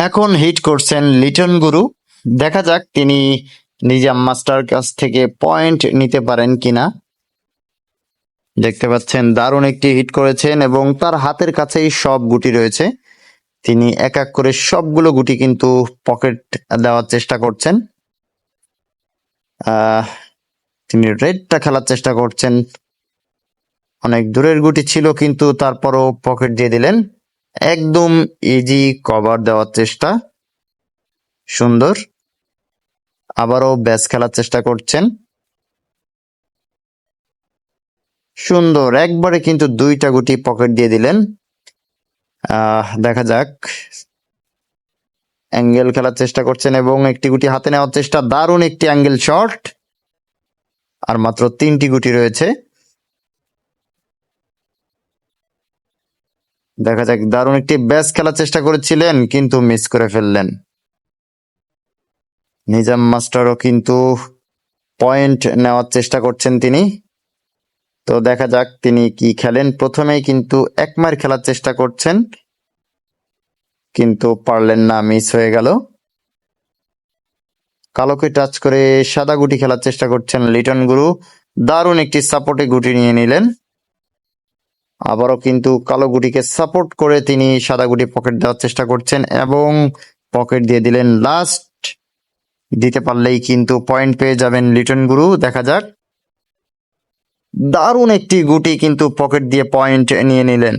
এখন হিট করছেন লিটন গুরু। দেখা যাক তিনি নিজাম মাস্টার কাছ থেকে পয়েন্ট নিতে পারেন কিনা। দেখতে পাচ্ছেন দারুণ একটি হিট করেছেন এবং তার হাতের কাছেই সব গুটি রয়েছে। তিনি এক এক করে সবগুলো গুটি কিন্তু পকেট দেওয়ার চেষ্টা করছেন। তিনি রেডটা খেলার চেষ্টা করছেন। অনেক দূরের গুটি ছিল কিন্তু তারপরও পকেট দিয়ে দিলেন। একদম ইজি কভার দেওয়ার চেষ্টা। সুন্দর। আবারও ব্যাস খেলার চেষ্টা করছেন। সুন্দর, একবারে কিন্তু দুইটা গুটি পকেট দিয়ে দিলেন। দেখা যাক। অ্যাঙ্গেল খেলার চেষ্টা করছেন এবং একটি গুটি হাতে নেওয়ার চেষ্টা। দারুণ একটি অ্যাঙ্গেল শট। আর মাত্র 3টি গুটি রয়েছে। দেখা যাক, দারুণ একটি ব্যাস খেলার চেষ্টা করেছিলেন কিন্তু মিস করে ফেললেন। নিজাম মাস্টারও কিন্তু পয়েন্ট নেওয়ার চেষ্টা করছেন তিনি। তো দেখা যাক তিনি কি খেলেন। প্রথমেই কিন্তু এক মার খেলার চেষ্টা করছেন কিন্তু পারলেন না, মিস হয়ে গেল। কালোকে টাচ করে সাদা গুটি খেলার চেষ্টা করছেন লিটন গুরু। দারুণ একটি সাপোর্টে গুটি নিয়ে নিলেন। আবারও কিন্তু কালো গুটিকে সাপোর্ট করে তিনি সাদা গুটি পকেট দেওয়ার চেষ্টা করছেন এবং পকেট দিয়ে দিলেন। লাস্ট দিতে পারলেই কিন্তু পয়েন্ট পেয়ে যাবেন লিটন গুরু। দেখা যাক। দারুণ একটি গুটি কিন্তু পকেট দিয়ে পয়েন্ট নিয়ে নিলেন।